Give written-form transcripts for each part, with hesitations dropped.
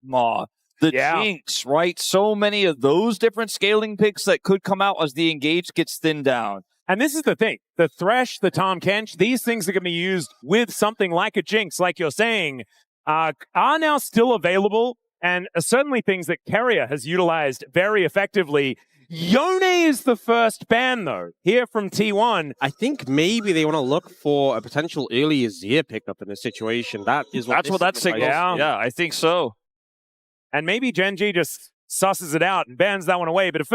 The Jinx, right? So many of those different scaling picks that could come out as the Engage gets thinned down. And this is the thing. The Thresh, the Tahm Kench, these things are going to be used with something like a Jinx, like you're saying, are now still available, and are certainly things that Keria has utilized very effectively. Yone is the first ban, though, here from T1. I think maybe they want to look for a potential early Azir pickup in this situation. That's what that signals. Yeah, I think so. And maybe Gen.G just susses it out and bans that one away. But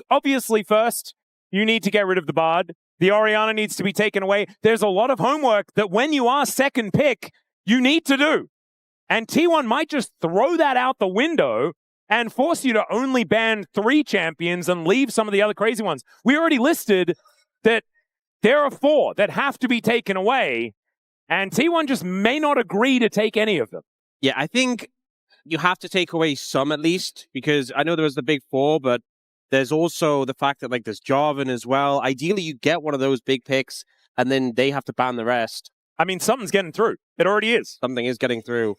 obviously first, you need to get rid of the Bard. The Orianna needs to be taken away. There's a lot of homework that when you are second pick, you need to do. And T1 might just throw that out the window and force you to only ban 3 champions and leave some of the other crazy ones. We already listed that there are 4 that have to be taken away, and T1 just may not agree to take any of them. Yeah, I think you have to take away some at least, because I know there was the big 4, but there's also the fact that there's Jarvan as well. Ideally, you get one of those big picks, and then they have to ban the rest. I mean, something's getting through. It already is. Something is getting through.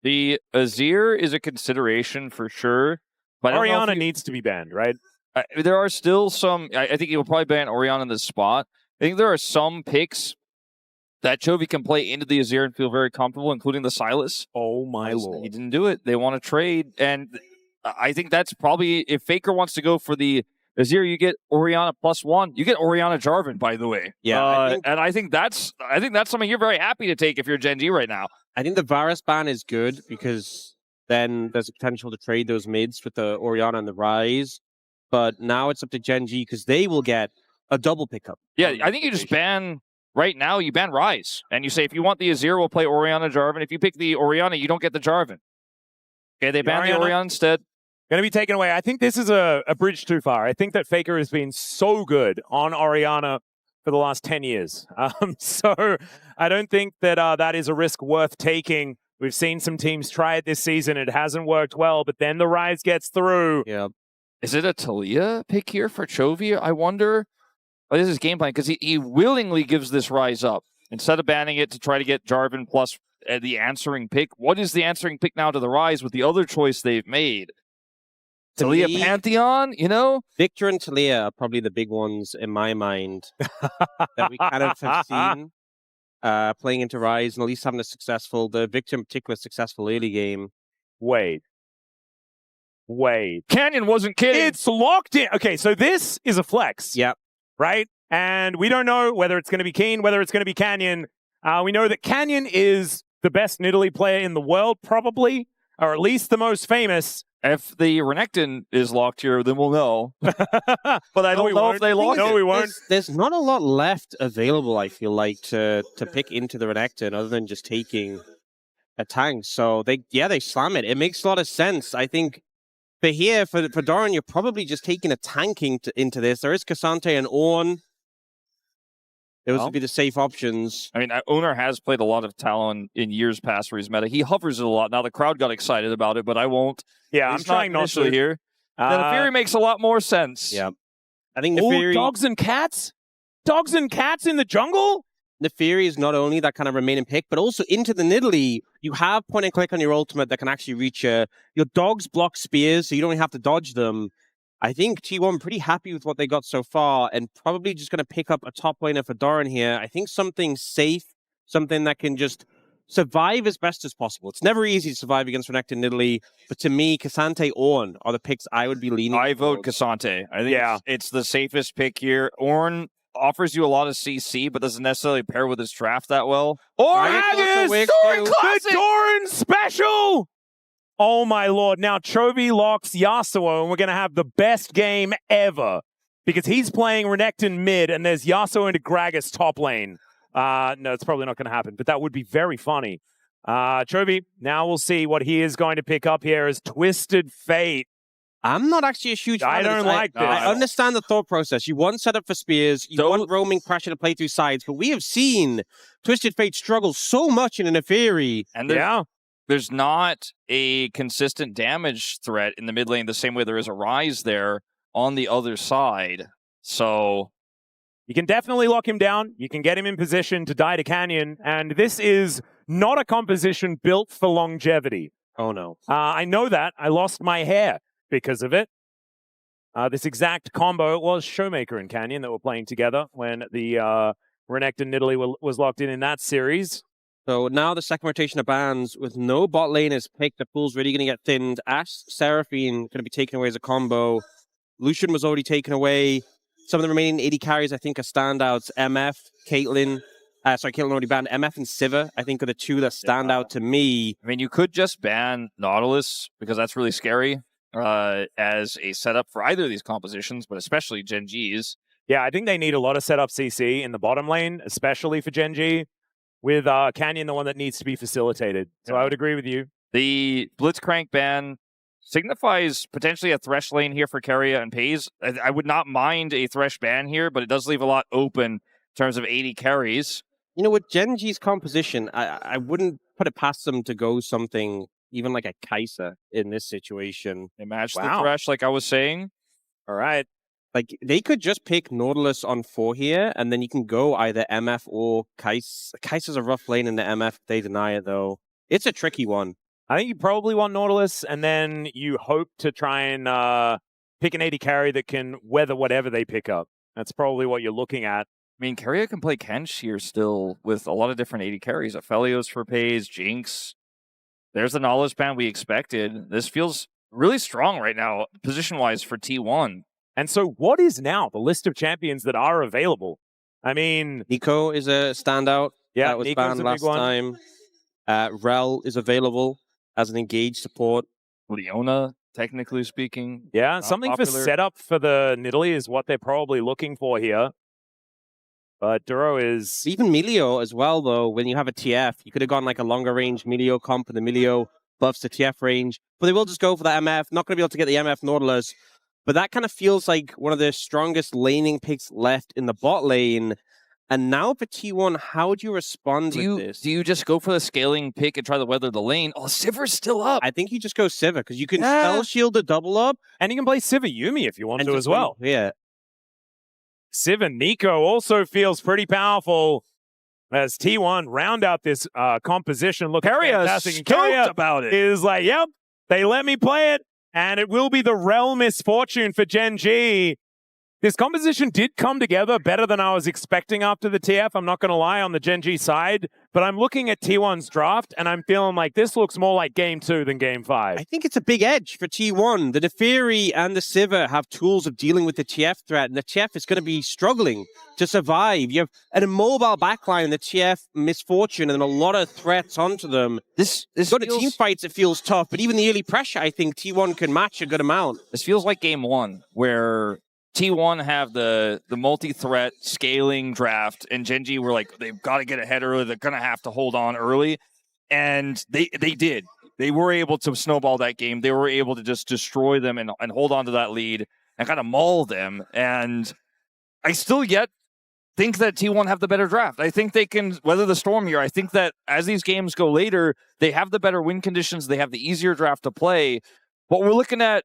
The Azir is a consideration for sure. But Orianna needs to be banned, right? There are still some... I think you'll probably ban Orianna in this spot. I think there are some picks that Chovy can play into the Azir and feel very comfortable, including the Sylas. Oh my lord. He didn't do it. They want to trade. And I think that's probably... If Faker wants to go for the Azir, you get Orianna +1. You get Orianna Jarvan, by the way. Yeah. And I think that's something you're very happy to take if you're Gen.G right now. I think the Varus ban is good because then there's a potential to trade those mids with the Orianna and the Ryze. But now it's up to Gen.G because they will get a double pickup. Yeah, I think you just ban... Right now, you ban Ryze. And you say, if you want the Azir, we'll play Orianna Jarvan. If you pick the Orianna, you don't get the Jarvan. Okay, they ban the Orianna instead. Going to be taken away. I think this is a bridge too far. I think that Faker has been so good on Orianna for the last 10 years. So I don't think that that is a risk worth taking. We've seen some teams try it this season. It hasn't worked well, but then the Ryze gets through. Yeah. Is it a Talia pick here for Chovy, I wonder? Oh, this is game plan, because he willingly gives this Ryze up. Instead of banning it to try to get Jarvan plus the answering pick, what is the answering pick now to the Ryze with the other choice they've made? Talia Pantheon, you know? Victor and Talia are probably the big ones in my mind that we kind of have seen playing into Ryze and at least having the Victor in particular, successful early game. Wait. Canyon wasn't kidding. It's locked in. Okay, so this is a flex. Yep. Right? And we don't know whether it's going to be Kiin, whether it's going to be Canyon. We know that Canyon is the best Nidalee player in the world, probably, or at least the most famous. If the Renekton is locked here, then we'll know. But I don't know if they locked it. No, we won't. There's not a lot left available, I feel like, to pick into the Renekton other than just taking a tank. So they slam it. It makes a lot of sense. I think for Doran, you're probably just taking a tanking into this. There is Cassante and Ornn. Those would be the safe options. I mean, Oner has played a lot of Talon in years past where he's meta. He hovers it a lot. Now the crowd got excited about it, but I won't. Yeah, I'm trying not to. Here. Naafiri makes a lot more sense. Yeah. I think Naafiri... dogs and cats? Dogs and cats in the jungle? Naafiri is not only that kind of remaining pick, but also into the Nidalee, you have point and click on your ultimate that can actually reach your dogs block spears, so you don't even have to dodge them. I think T1 pretty happy with what they got so far, and probably just going to pick up a top laner for Doran here. I think something safe, something that can just survive as best as possible. It's never easy to survive against Renekton Nidalee, but to me, Cassante, Ornn are the picks I would be leaning I vote Cassante. I think it's the safest pick here. Ornn offers you a lot of CC, but doesn't necessarily pair with his draft that well. Gragas! The Doran special! Oh my lord. Now Chovy locks Yasuo, and we're going to have the best game ever. Because he's playing Renekton mid, and there's Yasuo into Gragas top lane. No, it's probably not going to happen, but that would be very funny. Chovy, now we'll see what he is going to pick up here as Twisted Fate. I'm not actually a huge fan I don't like this. I understand the thought process. You want setup for spears, you want roaming pressure to play through sides, but we have seen Twisted Fate struggle so much in an Naafiri. And there's not a consistent damage threat in the mid lane the same way there is a Ryze there on the other side. So you can definitely lock him down. You can get him in position to die to Canyon. And this is not a composition built for longevity. Oh, no. I know that. I lost my hair because of it. This exact combo, it was Showmaker and Canyon that were playing together when the Renekton Nidalee was locked in that series. So now the second rotation of bans with no bot lane is picked. The pool's really going to get thinned. Ashe, Seraphine going to be taken away as a combo. Lucian was already taken away. Some of the remaining AD carries, I think, are standouts. MF, Caitlyn. Caitlyn already banned. MF and Sivir, I think, are the two that stand out to me. I mean, you could just ban Nautilus because that's really scary as a setup for either of these compositions, but especially Gen.G's. Yeah, I think they need a lot of setup CC in the bottom lane, especially for Gen.G, with Canyon the one that needs to be facilitated. So I would agree with you. The Blitzcrank ban signifies potentially a Thresh lane here for Keria and Peyz. I would not mind a Thresh ban here, but it does leave a lot open in terms of 80 carries. You know, with Gen.G's composition, I wouldn't put it past them to go something even like a Kai'Sa in this situation. They match the Thresh, like I was saying. All right. Like, they could just pick Nautilus on 4 here, and then you can go either MF or Kai'Sa. Kai'Sa's a rough lane in the MF. They deny it, though. It's a tricky one. I think you probably want Nautilus, and then you hope to try and pick an AD carry that can weather whatever they pick up. That's probably what you're looking at. I mean, Keria can play Kench here still with a lot of different AD carries. Aphelios for Peyz, Jinx. There's the Nautilus ban we expected. This feels really strong right now, position-wise, for T1. And so what is now the list of champions that are available? I mean... Neeko is a standout. Yeah, that was Neeko's banned a last big one. time. Rell is available as an engaged support. Leona, technically speaking. Yeah, something popular. for setup for the Nidalee is what they're probably looking for here. But Duro is... Even Milio as well, though, when you have a TF, you could have gone like a longer range Milio comp, and the Milio buffs the TF range. But they will just go for the MF. Not going to be able to get the MF Nautilus. But that kind of feels like one of the strongest laning picks left in the bot lane. And now for T1, how would you respond with this? Do you just go for the scaling pick and try to weather the lane? Oh, Sivir's still up. I think you just go Sivir, because you can spell shield the double up. And you can play Sivir Yuumi if you want to as well. Yeah. Sivir Neeko also feels pretty powerful as T1 round out this composition. Look, Keria's stoked about it. Is like, yep, they let me play it, and it will be the Rell misfortune for Gen.G. This composition did come together better than I was expecting after the TF. I'm not going to lie on the Gen.G side, but I'm looking at T1's draft, and I'm feeling like this looks more like Game 2 than Game 5. I think it's a big edge for T1. The Naafiri and the Sivir have tools of dealing with the TF threat, and the TF is going to be struggling to survive. You have an immobile backline, the TF misfortune, and a lot of threats onto them. This Go to team fights, it feels tough, but even the early pressure, I think T1 can match a good amount. This feels like Game 1, where T1 have the multi-threat scaling draft, and Gen.G were like, they've got to get ahead early. They're going to have to hold on early. And they did. They were able to snowball that game. They were able to just destroy them and hold on to that lead and kind of maul them. And I still yet think that T1 have the better draft. I think they can weather the storm here. I think that as these games go later, they have the better win conditions. They have the easier draft to play. But we're looking at,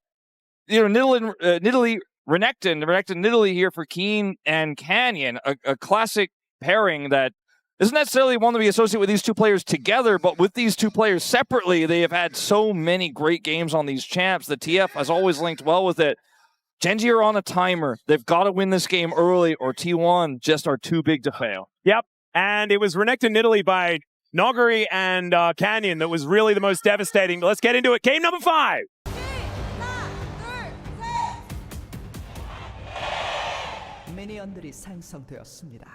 Nidalee, Renekton Nidalee here for Kiin and Canyon, a classic pairing that isn't necessarily one that we associate with these two players together, but with these two players separately, they have had so many great games on these champs. The TF has always linked well with it. Gen.G are on a timer. They've got to win this game early, or T1 just are too big to fail. Yep, and it was Renekton Nidalee by Naafiri and Canyon that was really the most devastating. Let's get into it. Game number 5. 미니언들이 생성되었습니다.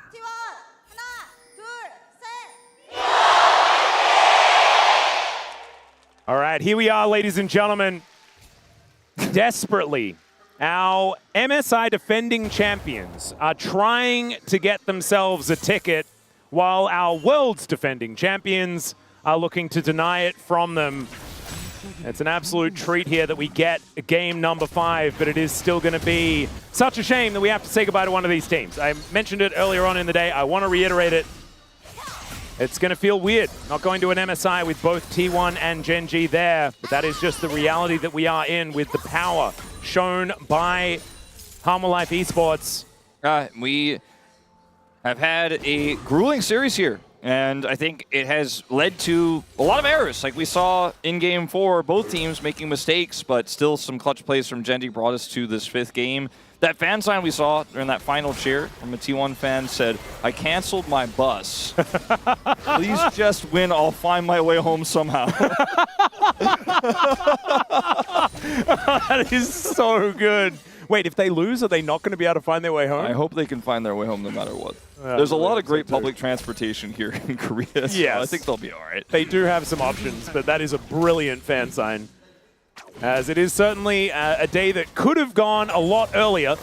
All right, here we are, ladies and gentlemen. Desperately, our MSI defending champions are trying to get themselves a ticket, while our world's defending champions are looking to deny it from them. It's an absolute treat here that we get game number 5, but it is still going to be such a shame that we have to say goodbye to one of these teams. I mentioned it earlier on in the day. I want to reiterate it. It's going to feel weird not going to an MSI with both T1 and Gen.G there, but that is just the reality that we are in with the power shown by Harmful Life eSports. We have had a grueling series here And I think it has led to a lot of errors. Like we saw in Game 4, both teams making mistakes, but still some clutch plays from Gen.G brought us to this 5th game. That fan sign we saw during that final cheer from a T1 fan said, "I canceled my bus. Please just win. I'll find my way home somehow." That is so good. Wait, if they lose, are they not going to be able to find their way home? I hope they can find their way home no matter what. There's a lot of great public transportation here in Korea, so Yes. I think they'll be all right. They do have some options, but that is a brilliant fan sign. As it is certainly a day that could have gone a lot earlier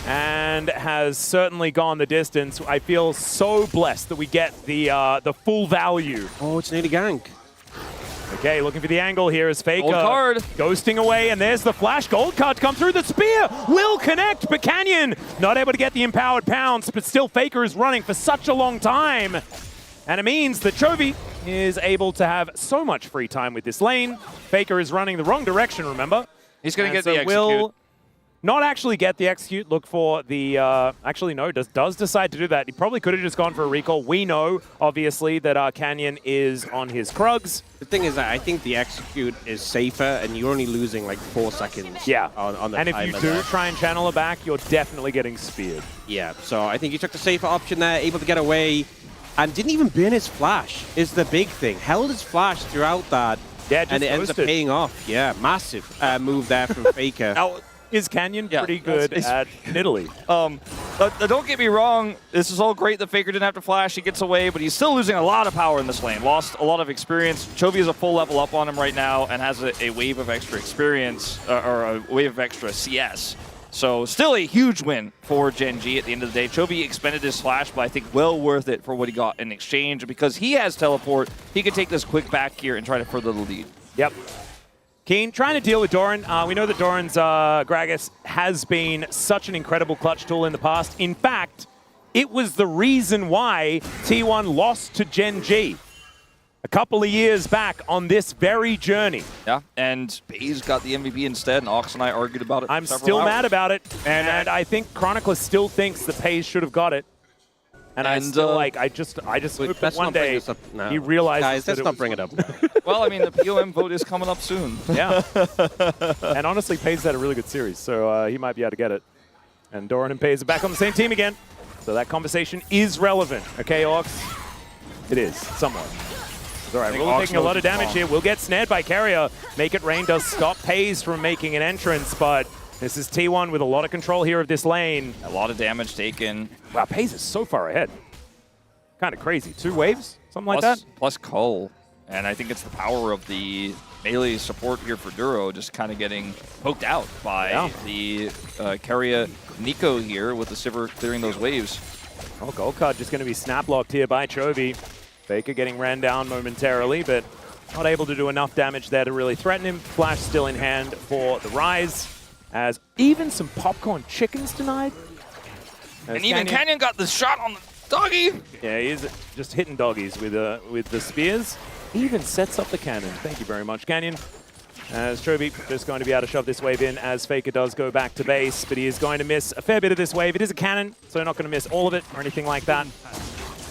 and has certainly gone the distance. I feel so blessed that we get the full value. Oh, it's nearly gank. Okay, looking for the angle here as Faker Gold card. ghosting away, and there's the flash. Gold card to come through. The spear will connect, but Canyon not able to get the empowered pounce, but still Faker is running for such a long time. And it means that Chovy is able to have so much free time with this lane. Faker is running the wrong direction, remember? He's going to get So the execute. will not actually get the execute. Look for the... actually, no, does decide to do that. He probably could have just gone for a recall. We know, obviously, that Canyon is on his Krugs. The thing is that I think the execute is safer, and you're only losing like 4 seconds. Yeah. On the And if you timer do there. try and channel it back, you're definitely getting speared. Yeah, so I think you took the safer option there, able to get away, and didn't even burn his flash, is the big thing. Held his flash throughout that, Yeah, just and it ends up ghosted. paying off. Yeah, massive move there from Faker. Now, is Canyon Yeah, pretty good it's- at Nidalee? Don't get me wrong, this is all great that Faker didn't have to flash, he gets away, but he's still losing a lot of power in this lane. Lost a lot of experience. Chovy is a full level up on him right now and has a wave of extra experience, or a wave of extra CS. So still a huge win for Gen.G at the end of the day. Chovy expended his flash, but I think well worth it for what he got in exchange. Because he has teleport, he can take this quick back here and try to further the lead. Yep. Kiin trying to deal with Doran. We know that Doran's Gragas has been such an incredible clutch tool in the past. In fact, it was the reason why T1 lost to Gen.G a couple of years back on this very journey. Yeah, and Peyz got the MVP instead, and Ox and I argued about it. I'm for still several mad hours. about it, and I think Chronicler still thinks that Peyz should have got it. And I still I just hope that let's one not bring day this up now. he realizes Guys, that let's it not was- bring it up. Well, I mean, the POM vote is coming up soon. Yeah. And honestly, Peyz had a really good series, so he might be able to get it. And Doran and Peyz are back on the same team again. So that conversation is relevant. Okay, Ox? It is, somewhat. It's all right, think we're Ox taking a lot of knows it's damage wrong. here. We'll get snared by Keria. Make It Rain does stop Peyz from making an entrance, but this is T1 with a lot of control here of this lane. A lot of damage taken. Wow, Peyz is so far ahead. Kind of crazy. 2 waves? Something like that? Plus Cull. And I think it's the power of the melee support here for Duro just kind of getting poked out by the Keria Neeko here with the Sivir clearing those waves. Oh, gold card just going to be snap locked here by Chovy. Faker getting ran down momentarily, but not able to do enough damage there to really threaten him. Flash still in hand for the Ryze, as even some popcorn chickens denied. As And even Canyon got the shot on the doggy. Yeah, he is just hitting doggies with the spears. Even sets up the cannon. Thank you very much, Canyon. As Chovy just going to be able to shove this wave in as Faker does go back to base, but he is going to miss a fair bit of this wave. It is a cannon, so not going to miss all of it or anything like that.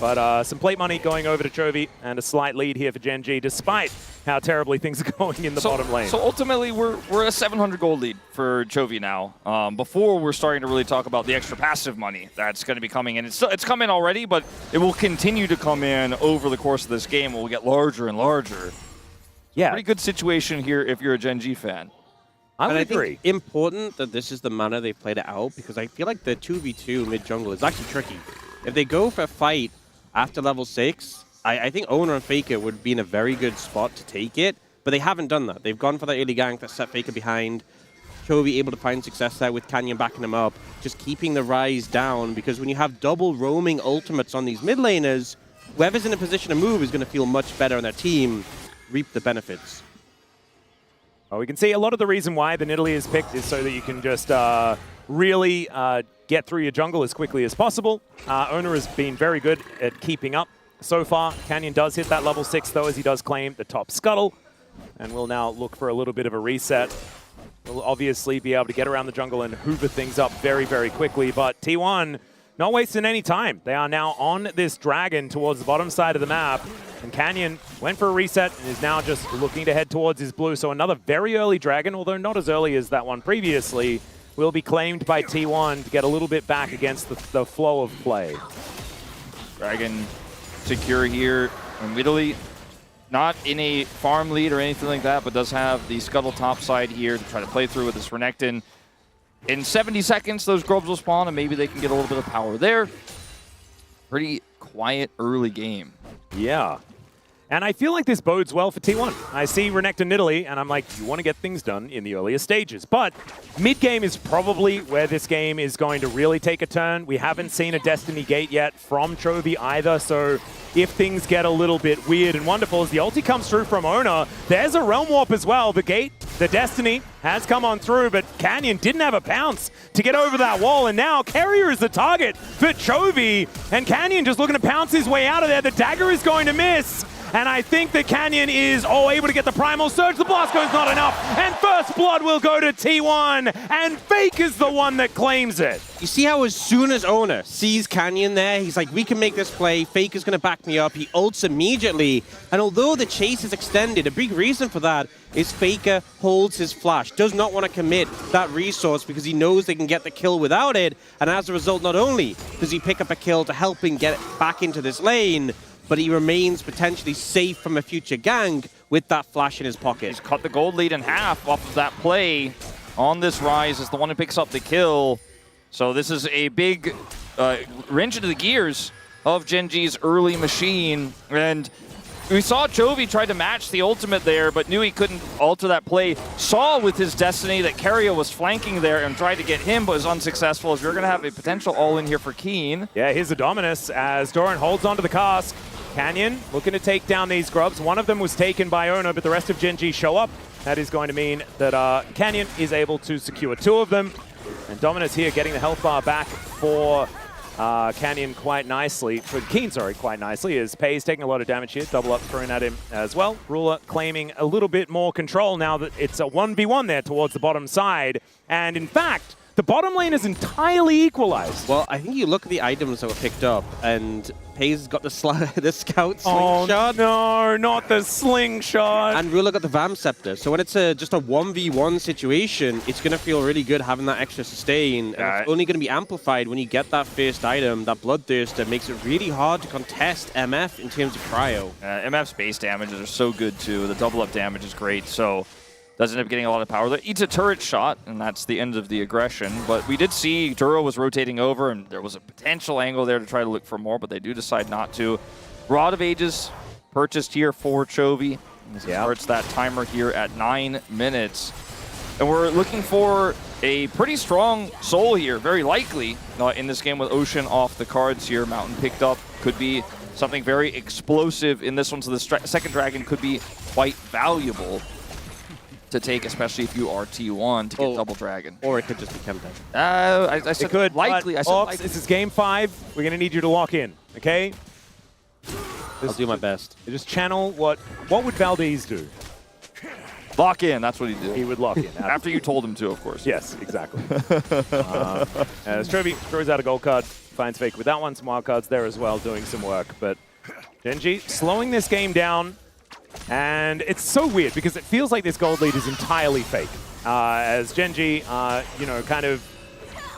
But some plate money going over to Chovy and a slight lead here for Gen.G, despite how terribly things are going in the bottom lane. So ultimately, we're a 700 gold lead for Chovy now. Before we're starting to really talk about the extra passive money that's going to be coming in. It's come in already, but it will continue to come in over the course of this game. It will get larger and larger. Yeah, Pretty good situation here if you're a Gen.G fan. I would I agree. think important that this is the manner they've played it out, because I feel like the 2v2 mid-jungle is actually tricky. If they go for a fight after level 6, I think Oner and Faker would be in a very good spot to take it, but they haven't done that. They've gone for that early gank that set Faker behind. Chovy able to find success there with Canyon backing him up, just keeping the Ryze down, because when you have double roaming ultimates on these mid laners, whoever's in a position to move is going to feel much better on their team, reap the benefits. Well, we can see a lot of the reason why the Nidalee is picked is so that you can just really get through your jungle as quickly as possible. Oner has been very good at keeping up so far. Canyon does hit that level 6, though, as he does claim the top scuttle. And we'll now look for a little bit of a reset. We'll obviously be able to get around the jungle and hoover things up very, very quickly. But T1 not wasting any time. They are now on this dragon towards the bottom side of the map. And Canyon went for a reset and is now just looking to head towards his blue. So another very early dragon, although not as early as that one previously, will be claimed by T1 to get a little bit back against the flow of play. Dragon secure here. And Nidalee, not in a farm lead or anything like that, but does have the scuttle top side here to try to play through with this Renekton. In 70 seconds, those grubs will spawn, and maybe they can get a little bit of power there. Pretty quiet early game. Yeah. And I feel like this bodes well for T1. I see Renekton Nidalee, and I'm like, you want to get things done in the earlier stages. But mid-game is probably where this game is going to really take a turn. We haven't seen a Destiny Gate yet from Chovy either, so if things get a little bit weird and wonderful as the ulti comes through from Oner, there's a Realm Warp as well. The Gate, the Destiny, has come on through, but Canyon didn't have a bounce to get over that wall, and now Keria is the target for Chovy, and Canyon just looking to pounce his way out of there. The dagger is going to miss. And I think that Canyon is able to get the Primal Surge. The Blasco is not enough. And first blood will go to T1. And Fake is the one that claims it. You see how as soon as Oner sees Canyon there, he's like, we can make this play. Fake is going to back me up. He ults immediately. And although the chase is extended, a big reason for that is Faker holds his flash, does not want to commit that resource because he knows they can get the kill without it. And as a result, not only does he pick up a kill to help him get back into this lane, but he remains potentially safe from a future gank with that flash in his pocket. He's cut the gold lead in half off of that play on this Ryze as the one who picks up the kill. So this is a big wrench into the gears of Gen.G's early machine. And we saw Chovy try to match the ultimate there, but knew he couldn't alter that play. Saw with his Destiny that Keria was flanking there and tried to get him, but was unsuccessful, as we're going to have a potential all-in here for Kiin. Yeah, here's the Dominus as Doran holds onto the cask. Canyon looking to take down these grubs. One of them was taken by Oner, but the rest of Gen.G show up. That is going to mean that Canyon is able to secure two of them. And Dominus here getting the health bar back for Canyon quite nicely. For Kiin, sorry, quite nicely, as Peyz taking a lot of damage here. Double up thrown at him as well. Ruler claiming a little bit more control now that it's a 1v1 there towards the bottom side. And in fact, the bottom lane is entirely equalized. Well, I think you look at the items that were picked up, and Peyz got the scout slingshot. Oh, no, not the slingshot. And Ruler got the Vam Scepter. So when it's just a 1v1 situation, it's going to feel really good having that extra sustain. And it's only going to be amplified when you get that first item, that Bloodthirst, that makes it really hard to contest MF in terms of cryo. MF's base damages are so good too. The double up damage is great, so does end up getting a lot of power. There eats a turret shot, and that's the end of the aggression. But we did see Duro was rotating over, and there was a potential angle there to try to look for more, but they do decide not to. Rod of Ages purchased here for Chovy. Starts that timer here at 9 minutes. And we're looking for a pretty strong soul here, very likely, in this game with Ocean off the cards here. Mountain picked up, could be something very explosive in this one, so the second dragon could be quite valuable to take, especially if you are T1 to get double dragon. Or it could just be Tempest. I said it could, likely. I said Ops, likely. this is game 5. We're going to need you to lock in, okay? I'll do my best. Just channel what would Valdez do? Lock in, that's what he did. He would lock in. After you told him to, of course. Yes, exactly. As Chovy throws out a gold card, finds Fake with that one. Some wild cards there as well, doing some work. But Gen.G slowing this game down. And it's so weird because it feels like this gold lead is entirely fake. As Gen.G, kind of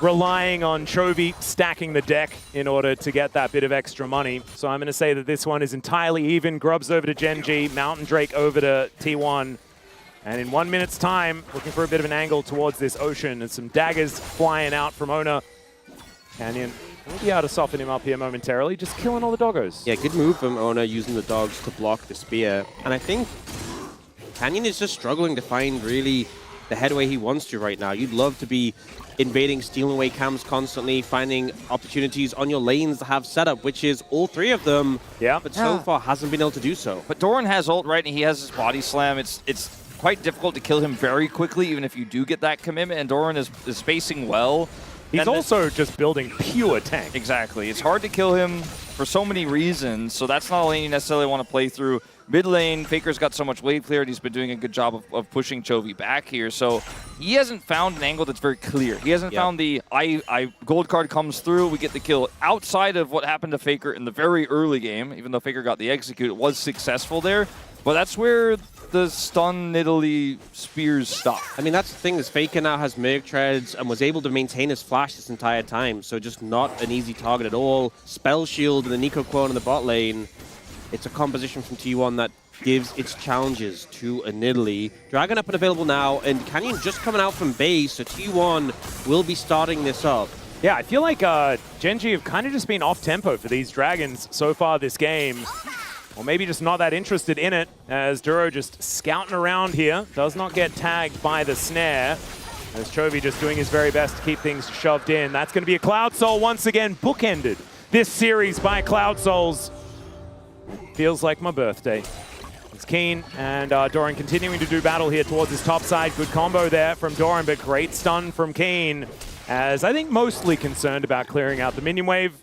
relying on Chovy stacking the deck in order to get that bit of extra money. So I'm going to say that this one is entirely even. Grubs over to Gen.G, Mountain Drake over to T1. And in 1 minute's time, looking for a bit of an angle towards this Ocean and some daggers flying out from Oner. Canyon will be able to soften him up here momentarily, just killing all the doggos. Yeah, good move from Oner using the dogs to block the spear. And I think Canyon is just struggling to find really the headway he wants to right now. You'd love to be invading, stealing away camps constantly, finding opportunities on your lanes to have setup, which is all three of them. Yeah. But so far hasn't been able to do so. But Doran has ult, right? And he has his body slam. It's quite difficult to kill him very quickly, even if you do get that commitment. And Doran is spacing well. He's also just building pure tank. Exactly. It's hard to kill him for so many reasons. So that's not a lane you necessarily want to play through. Mid lane, Faker's got so much wave cleared. He's been doing a good job of pushing Chovy back here. So he hasn't found an angle that's very clear. He hasn't found the gold card comes through, we get the kill outside of what happened to Faker in the very early game. Even though Faker got the execute, it was successful there. But that's where the stun Nidalee spears stop. I mean, that's the thing, is Faker now has Merc Treads and was able to maintain his flash this entire time. So just not an easy target at all. Spell Shield and the Neeko clone in the bot lane. It's a composition from T1 that gives its challenges to a Nidalee. Dragon up and available now, and Canyon just coming out from base, so T1 will be starting this up. Yeah, I feel like Gen.G have kind of just been off-tempo for these Dragons so far this game. Or maybe just not that interested in it, as Duro just scouting around here. Does not get tagged by the snare, as Chovy just doing his very best to keep things shoved in. That's going to be a Cloud Soul once again, bookended this series by Cloud Souls. Feels like my birthday. It's Kiin and Doran continuing to do battle here towards his top side. Good combo there from Doran, but great stun from Kiin, as I think mostly concerned about clearing out the minion wave.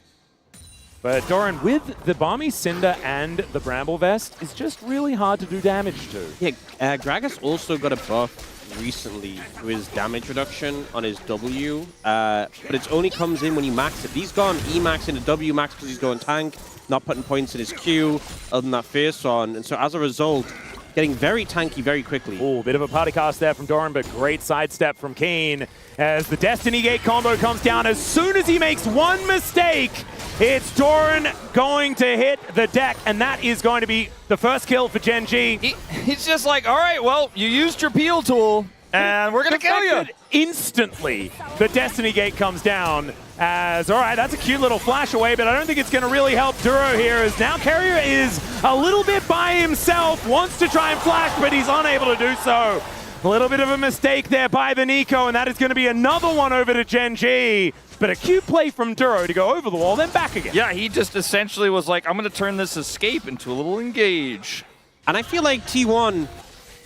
But Doran, with the Balmy Cinder and the Bramble Vest, is just really hard to do damage to. Yeah, Gragas also got a buff recently to his damage reduction on his W, but it only comes in when you max it. He's gone E-max into W-max because he's going tank, not putting points in his Q, other than that Fierce on, and so as a result, getting very tanky very quickly. Oh, bit of a party cast there from Doran, but great sidestep from Kiin as the Destiny Gate combo comes down. As soon as he makes one mistake, it's Doran going to hit the deck, and that is going to be the first kill for Gen.G. He's just like, all right, well, you used your peel tool, and we're going to kill you. Instantly, the Destiny Gate comes down as, all right, that's a cute little flash away, but I don't think it's going to really help Duro here, as now Keria is a little bit by himself, wants to try and flash, but he's unable to do so. A little bit of a mistake there by the Neeko, and that is going to be another one over to Gen.G. But a cute play from Duro to go over the wall, then back again. Yeah, he just essentially was like, I'm going to turn this escape into a little engage. And I feel like T1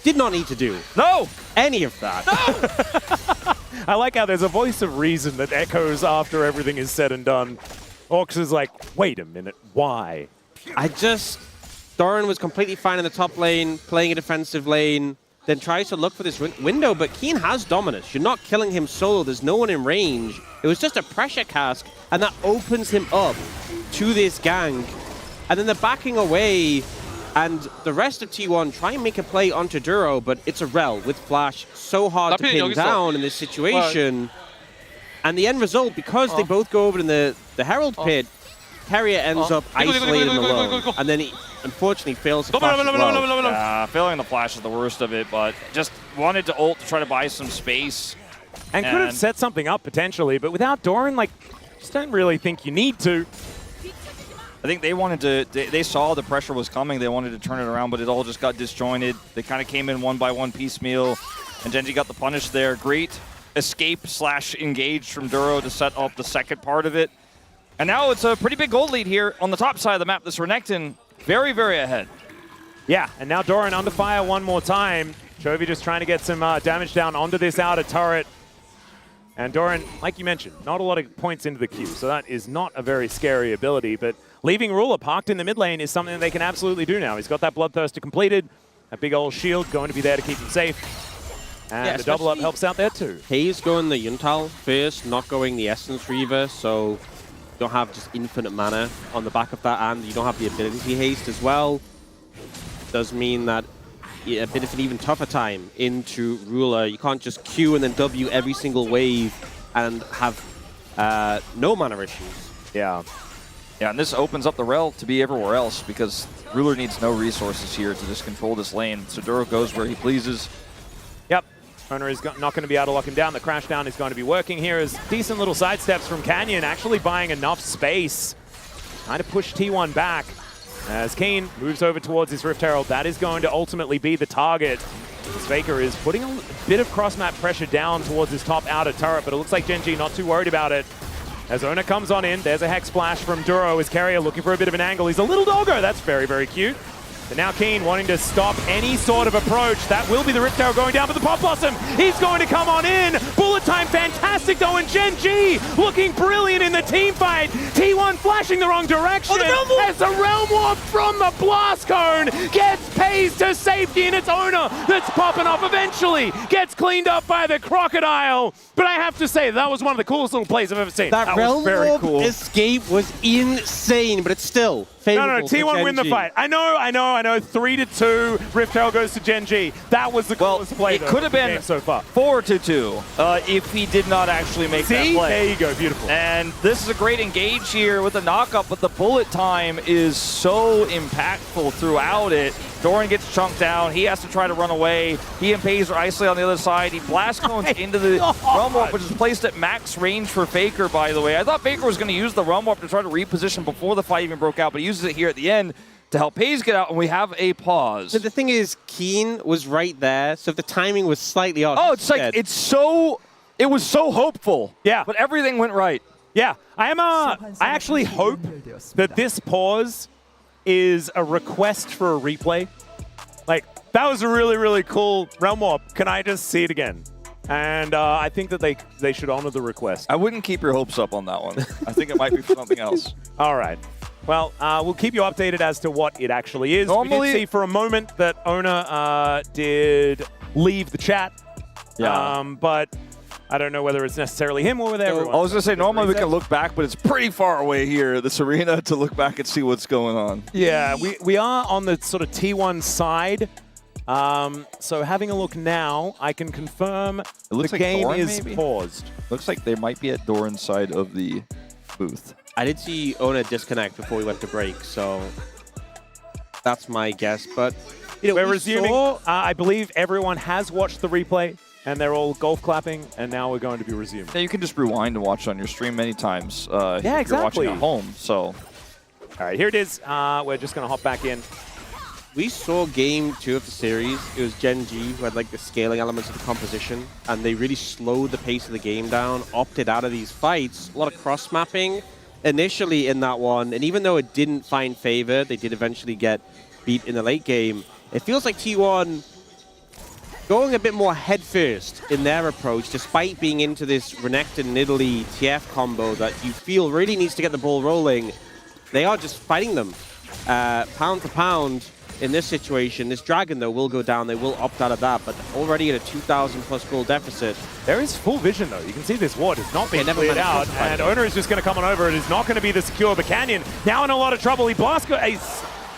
did not need to do any of that. I like how there's a voice of reason that echoes after everything is said and done. Orcs is like, wait a minute, why? Doran was completely fine in the top lane, playing a defensive lane, then tries to look for this window, but Kiin has dominance. You're not killing him solo, there's no one in range. It was just a pressure cask, and that opens him up to this gank. And then they're backing away, and the rest of T1 try and make a play onto Duro, but it's a Rell with flash, so hard to pin down in this situation. And the end result, because they both go over in the Herald pit, Keria ends up isolated alone, and then he unfortunately fails to flash as well. Failing the flash is the worst of it, but just wanted to ult to try to buy some space. And could have set something up potentially, but without Doran, like, just don't really think you need to. I think they wanted to, they saw the pressure was coming, they wanted to turn it around, but it all just got disjointed. They kind of came in one by one piecemeal, and Gen.G got the punish there. Great escape / engage from Duro to set up the second part of it. And now it's a pretty big gold lead here on the top side of the map. This Renekton very, very ahead. Yeah, and now Doran under fire one more time. Chovy just trying to get some damage down onto this outer turret. And Doran, like you mentioned, not a lot of points into the queue, so that is not a very scary ability. But leaving Ruler parked in the mid lane is something that they can absolutely do now. He's got that Bloodthirster completed, a big old shield going to be there to keep him safe. And the double up helps out there too. Peyz going the Yuntal first, not going the Essence Reaver, so you don't have just infinite mana on the back of that, and you don't have the ability haste as well. Does mean that a bit of an even tougher time into Ruler. You can't just Q and then W every single wave and have no mana issues. Yeah. Yeah, and this opens up the Rell to be everywhere else, because Ruler needs no resources here to just control this lane. So Duro goes where he pleases. Yep. Oner is not going to be able to lock him down. The crash down is going to be working here as decent little sidesteps from Canyon, actually buying enough space. Trying to push T1 back. As Kiin moves over towards his Rift Herald, that is going to ultimately be the target. As Faker is putting a bit of cross-map pressure down towards his top outer turret, but it looks like Gen.G not too worried about it. As Oner comes on in, there's a Hex Splash from Duro as Keria looking for a bit of an angle. He's a little doggo, that's very, very cute. But now Kiin wanting to stop any sort of approach. That will be the Rift Arrow going down, but the Pop Blossom, he's going to come on in. Bullet time, fantastic though, and Gen.G looking brilliant in the team fight. T1 flashing the wrong direction as the Realm Warp from the Blast Cone gets Peyz to safety, and it's Oner that's popping off eventually. Gets cleaned up by the Crocodile. But I have to say, that was one of the coolest little plays I've ever seen. That was very Realm cool. escape was insane, but it's still favorable. No, T1 win the fight. I know. 3-2. Rift Arrow goes to Gen.G. That was the coolest play. It could have been so far 4-2 if he did not actually make that play. There you go, beautiful. And this is a great engage here with the knockup, but the bullet time is so impactful throughout it. Doran gets chunked down. He has to try to run away. He and Peyz are isolated on the other side. He blast cones into the Realm Warp, which is placed at max range for Faker, by the way. I thought Faker was going to use the Realm Warp to try to reposition before the fight even broke out, but he uses it here at the end to help Peyz get out, and we have a pause. So the thing is, Kiin was right there, so if the timing was slightly off. Oh, it's like, it was so hopeful. Yeah. But everything went right. Yeah, I actually hope that this pause is a request for a replay. Like, that was a really, really cool Realm Warp. Can I just see it again? And I think that they should honor the request. I wouldn't keep your hopes up on that one. I think it might be for something else. All right. Well, we'll keep you updated as to what it actually is. Normally, we did see for a moment that Oner did leave the chat. Yeah. But I don't know whether it's necessarily him or with everyone. I was going to say, normally we can look back, but it's pretty far away here, this arena, to look back and see what's going on. Yeah, we are on the sort of T1 side. So having a look now, I can confirm the game Doran, is maybe? paused. Looks like they might be at Doran's side of the booth. I did see Oner disconnect before we went to break, so that's my guess. But you know, we're resuming. I believe everyone has watched the replay, and they're all golf clapping, and now we're going to be resuming. Yeah, you can just rewind and watch on your stream many times. Yeah, if you're exactly. watching at home, so. All right, here it is. We're just going to hop back in. We saw game 2 of the series. It was Gen.G who had like the scaling elements of the composition, and they really slowed the pace of the game down, opted out of these fights. A lot of cross-mapping initially in that one, and even though it didn't find favor, they did eventually get beat in the late game. It feels like T1 going a bit more headfirst in their approach, despite being into this Renekton Nidalee TF combo that you feel really needs to get the ball rolling. They are just fighting them pound for pound. In this situation, this Dragon, though, will go down. They will opt out of that, but already at a 2,000+ goal deficit. There is full vision, though. You can see this ward is not being never cleared managed out, to and Oner is just going to come on over. It is not going to be the secure of the Canyon. Now in a lot of trouble. He blasts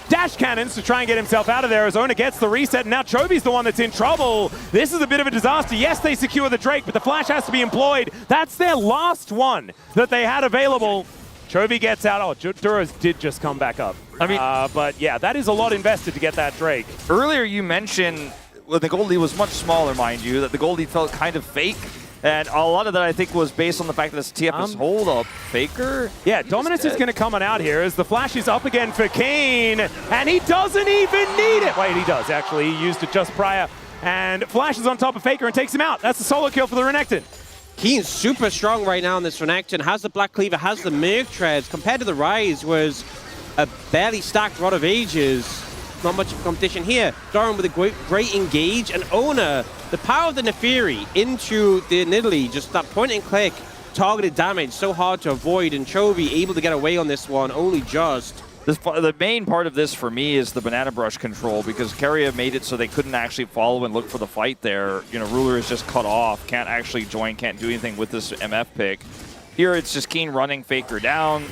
dash cannons to try and get himself out of there as Oner gets the reset, and now Chovy's the one that's in trouble. This is a bit of a disaster. Yes, they secure the Drake, but the flash has to be employed. That's their last one that they had available. Chovy gets out. Oh, Duro did just come back up. I mean, but yeah, that is a lot invested to get that Drake. Earlier you mentioned, well, the gold lead was much smaller, mind you, that the gold lead felt kind of fake. And a lot of that, I think, was based on the fact that this TF is hold up. Faker? Yeah, Dominus is going to come on out here as the flash is up again for Kiin, and he doesn't even need it. Wait, he does, actually. He used it just prior. And Flash is on top of Faker and takes him out. That's a solo kill for the Renekton. Kiin's super strong right now in this Renekton, has the Black Cleaver, has the Merc Treads. Compared to the Ryze, was a barely stacked Rod of Ages. Not much of competition here. Doran with a great engage, and Oner, the power of the Naafiri into the Nidalee, just that point and click, targeted damage, so hard to avoid, and Chovy able to get away on this one, only just. The main part of this for me is the banana brush control, because Keria made it so they couldn't actually follow and look for the fight there. You know, Ruler is just cut off, can't actually join, can't do anything with this MF pick. Here it's just Kiin running Faker down,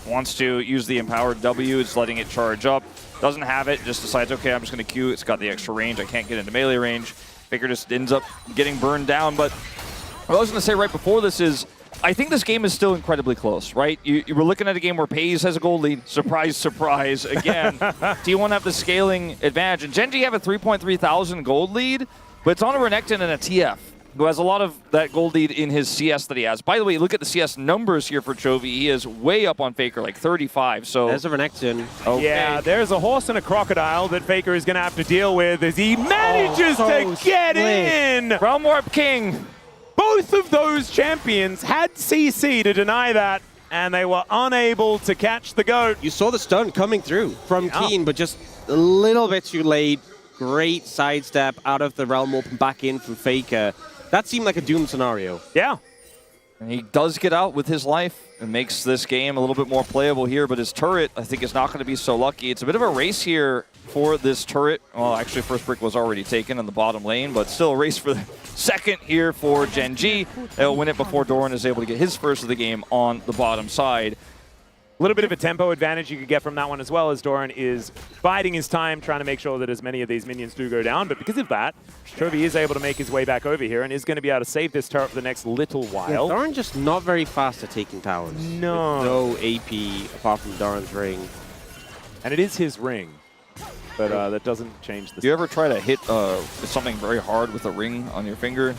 wants to use the empowered W, it's letting it charge up, doesn't have it, just decides, okay, I'm just going to Q, it's got the extra range, I can't get into melee range. Faker just ends up getting burned down, but what I was going to say right before this is, I think this game is still incredibly close, right? You were looking at a game where Peyz has a gold lead. Surprise, surprise. Again, T1 have the scaling advantage. And Gen.G have a 3.3 thousand gold lead, but it's on a Renekton and a TF, who has a lot of that gold lead in his CS that he has. By the way, look at the CS numbers here for Chovy. He is way up on Faker, like 35. So there's a Renekton. Okay. Yeah, there's a horse and a crocodile that Faker is going to have to deal with as he manages to get in. Realm Warp King. Both of those champions had CC to deny that, and they were unable to catch the GOAT. You saw the stun coming through from Kiin, but just a little bit too late. Great sidestep out of the Realm Warp and back in from Faker. That seemed like a Doom scenario. Yeah. And he does get out with his life and makes this game a little bit more playable here, but his turret, I think, is not going to be so lucky. It's a bit of a race here for this turret. Well, actually, first brick was already taken in the bottom lane, but still a race for the second here for Gen.G. They'll win it before Doran is able to get his first of the game on the bottom side. A little bit of a tempo advantage you could get from that one as well, as Doran is biding his time, trying to make sure that as many of these minions do go down. But because of that, Chovy is able to make his way back over here and is going to be able to save this turret for the next little while. Yeah, Doran just not very fast at taking towers. No. With no AP apart from Doran's ring. And it is his ring, but that doesn't change the... Do you ever try to hit something very hard with a ring on your finger?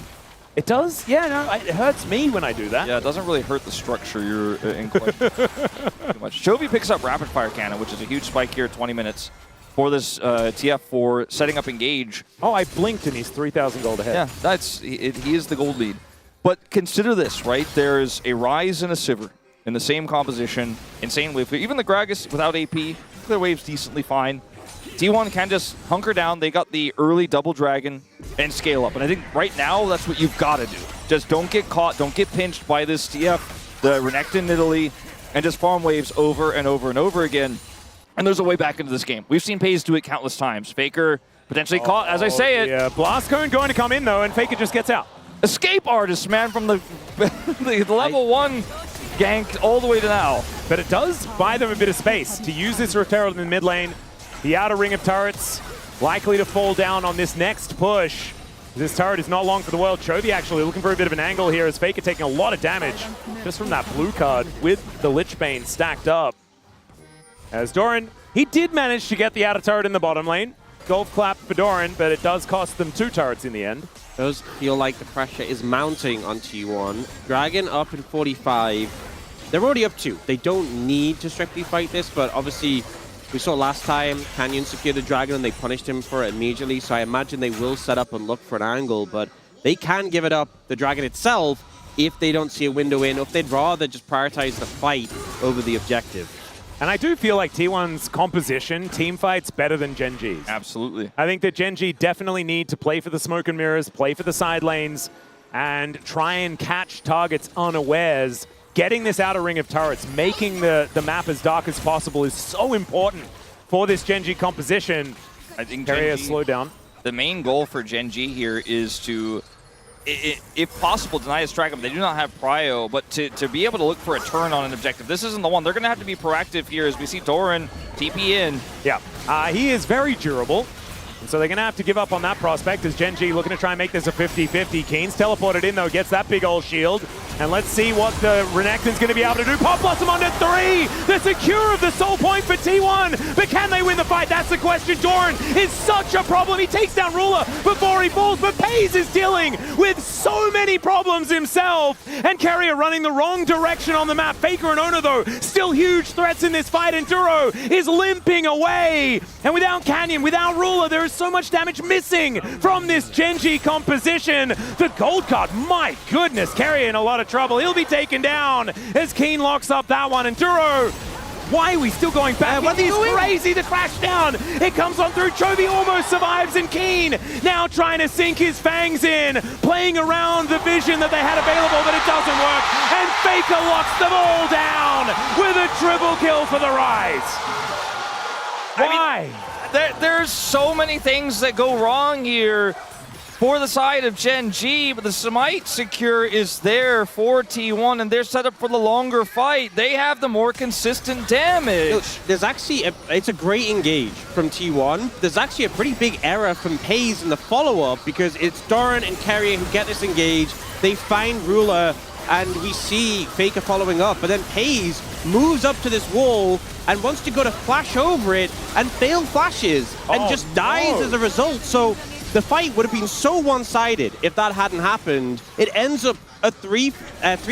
It does? Yeah, no, it hurts me when I do that. Yeah, it doesn't really hurt the structure you're in question too much. Chovy picks up Rapid Fire Cannon, which is a huge spike here, 20 minutes for this TF for setting up Engage. Oh, I blinked and he's 3,000 gold ahead. Yeah, he is the gold lead. But consider this, right? There's a Ryze and a Sivir in the same composition, insane wave. Even the Gragas without AP, their wave's decently fine. T1 can just hunker down. They got the early double dragon and scale up. And I think right now, that's what you've got to do. Just don't get caught. Don't get pinched by this TF, the Renekton Nidalee, and just farm waves over and over and over again. And there's a way back into this game. We've seen Peyz do it countless times. Faker potentially caught, as I say it. Yeah, Blast Cone going to come in, though, and Faker just gets out. Escape artist, man, from the, the level 1 gank all the way to now. But it does buy them a bit of space to use this Rift Herald in the mid lane. The outer ring of turrets likely to fall down on this next push. This turret is not long for the world. Chovy actually looking for a bit of an angle here as Faker taking a lot of damage just from that blue card with the Lich Bane stacked up. As Doran, he did manage to get the outer turret in the bottom lane. Golf clap for Doran, but it does cost them 2 turrets in the end. Does feel like the pressure is mounting on T1. Dragon up in 45. They're already up 2. They don't need to strictly fight this, but obviously we saw last time Canyon secured the Dragon and they punished him for it immediately, so I imagine they will set up and look for an angle, but they can give it up, the Dragon itself, if they don't see a window in, or if they'd rather just prioritize the fight over the objective. And I do feel like T1's composition, team fights, better than Gen.G's. Absolutely. I think that Gen.G definitely need to play for the smoke and mirrors, play for the side lanes, and try and catch targets unawares. Getting this outer ring of turrets, making the map as dark as possible is so important for this Gen.G composition. I think Keria Gen.G, slowed down. the main goal for Gen.G here is to, if possible, deny his track. They do not have prio, but to be able to look for a turn on an objective. This isn't the one. They're going to have to be proactive here as we see Doran TP in. Yeah, he is very durable. And so they're going to have to give up on that prospect as Gen.G looking to try and make this a 50-50. Kiin's teleported in, though, gets that big old shield. And let's see what the Renekton's going to be able to do. Pop Blossom onto 3! The secure of the soul point for T1! But can they win the fight? That's the question. Doran is such a problem. He takes down Ruler before he falls, but Peyz is dealing with so many problems himself. And Keria running the wrong direction on the map. Faker and Oner, though, still huge threats in this fight, and Duro is limping away. And without Canyon, without Ruler, there is so much damage missing from this Gen.G composition. The gold card, my goodness, Keria in a lot of trouble. He'll be taken down as Kiin locks up that one. And Duro, why are we still going back? What is crazy, the crash down. It comes on through. Chovy almost survives, and Kiin now trying to sink his fangs in, playing around the vision that they had available, but it doesn't work. And Faker locks them all down with a triple kill for the Ryze. Why? I mean, there's so many things that go wrong here for the side of Gen.G, but the Smite secure is there for T1, and they're set up for the longer fight. They have the more consistent damage. There's actually, it's a great engage from T1. There's actually a pretty big error from Peyz in the follow-up, because it's Doran and Keria who get this engage. They find Ruler, and we see Faker following up, but then Peyz moves up to this wall and wants to go to flash over it and fail flashes and just dies as a result. So the fight would have been so one-sided if that hadn't happened. It ends up a three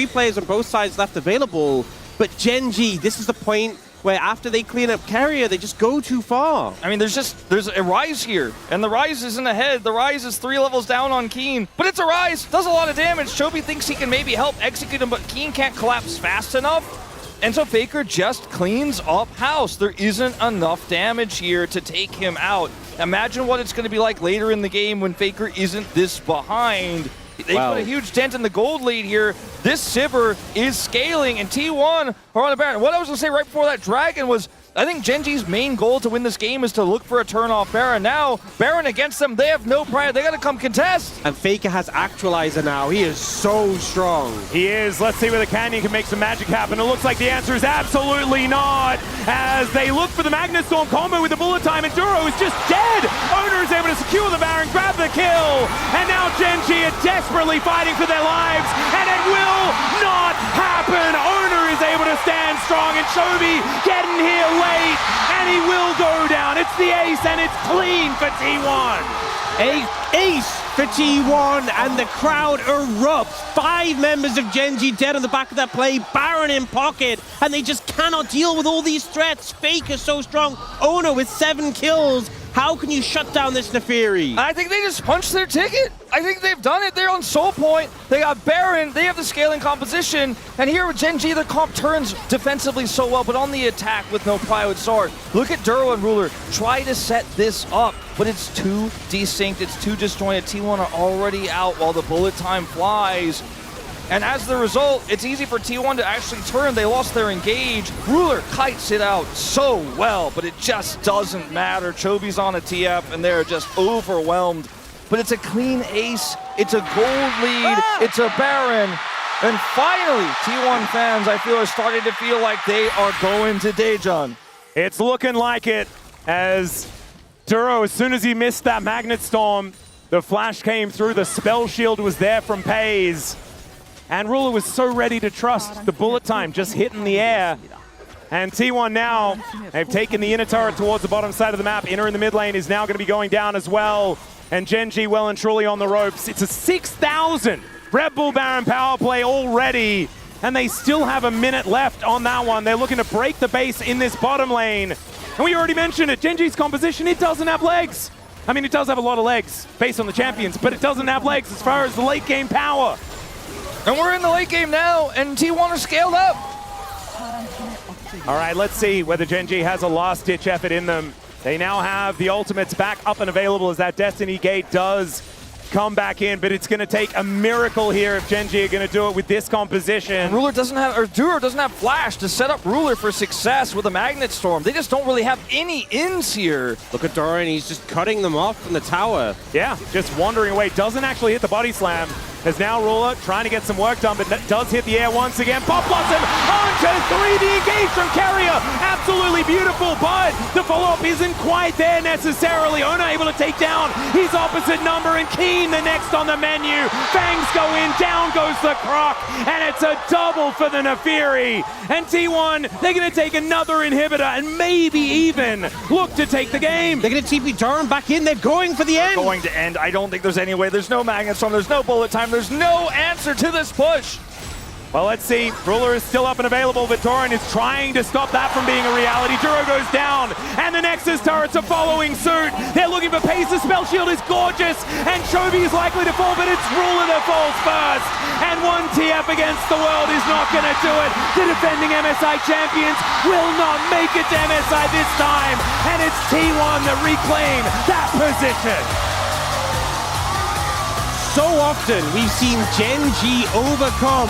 players on both sides left available, but Gen.G, this is the point where after they clean up Keria, they just go too far. I mean, there's a Ryze here, and the Ryze isn't ahead. The Ryze is 3 levels down on Kiin, but it's a Ryze, does a lot of damage. Chovy thinks he can maybe help execute him, but Kiin can't collapse fast enough. And so Faker just cleans up house. There isn't enough damage here to take him out. Imagine what it's going to be like later in the game when Faker isn't this behind. They put a huge dent in the gold lead here. This Sivir is scaling, and T1 are on the Baron. What I was going to say right before that Dragon was, I think Gen.G's main goal to win this game is to look for a turn off Baron. Now, Baron against them, they have no pride. They got to come contest. And Faker has Actualizer now. He is so strong. He is. Let's see whether Canyon can make some magic happen. It looks like the answer is absolutely not. As they look for the Magnet Storm combo with the bullet time, and Duro is just dead. Oner is able to secure the Baron, grab the kill. And now Gen.G are desperately fighting for their lives. And it will not happen. Oner is able to stand strong, and Chovy getting here late, and he will go down. It's the ace, and it's clean for T1. Ace for T1, and the crowd erupts. 5 members of Gen.G dead on the back of that play, Baron in pocket, and they just cannot deal with all these threats. Faker so strong, Oner with 7 kills. How can you shut down this Naafiri? I think they just punched their ticket. I think they've done it. They're on Soul Point. They got Baron. They have the scaling composition. And here with Gen.G, the comp turns defensively so well, but on the attack with no plywood sword. Look at Duro and Ruler. Try to set this up, but it's too desynced. It's too disjointed. T1 are already out while the bullet time flies. And as the result, it's easy for T1 to actually turn. They lost their engage. Ruler kites it out so well, but it just doesn't matter. Chovy's on a TF, and they're just overwhelmed. But it's a clean ace. It's a gold lead. It's a Baron. And finally, T1 fans, I feel, are starting to feel like they are going to Daejeon. It's looking like it, as Duro, as soon as he missed that Magnet Storm, the flash came through. The spell shield was there from Peyz. And Ruler was so ready to trust the bullet time just hitting the air. And T1 now, they've taken the inner turret towards the bottom side of the map. Inner in the mid lane is now going to be going down as well. And Gen.G well and truly on the ropes. It's a 6,000 Red Bull Baron power play already. And they still have a minute left on that one. They're looking to break the base in this bottom lane. And we already mentioned it, Gen.G's composition, it doesn't have legs. I mean, it does have a lot of legs based on the champions, but it doesn't have legs as far as the late game power. And we're in the late game now, and T1 are scaled up. All right, let's see whether Gen.G has a last-ditch effort in them. They now have the ultimates back up and available as that Destiny Gate does come back in, but it's going to take a miracle here if Gen.G are going to do it with this composition. And Ruler doesn't have, or Duro doesn't have flash to set up Ruler for success with a Magnet Storm. They just don't really have any ins here. Look at Doran, he's just cutting them off from the tower. Yeah, just wandering away. Doesn't actually hit the body slam. As now Ruler trying to get some work done, but does hit the air once again. Pop Blossom onto 3D engage from Keria. Absolutely beautiful, but the follow-up isn't quite there necessarily. Oner able to take down his opposite number, and Kiin the next on the menu. Fangs go in, down goes the Croc, and it's a double for the Naafiri. And T1, they're going to take another inhibitor and maybe even look to take the game. They're going to TP Doran back in. They're going for the end. Going to end. I don't think there's any way. There's no Magnet Storm. There's no bullet time. There's no answer to this push. Well, let's see. Ruler is still up and available, but Doran is trying to stop that from being a reality. Duro goes down, and the Nexus turrets are following suit. They're looking for Peyz. The spell shield is gorgeous, and Chovy is likely to fall, but it's Ruler that falls first. And 1 TF against the world is not going to do it. The defending MSI champions will not make it to MSI this time, and it's T1 that reclaim that position. So often we've seen Gen.G overcome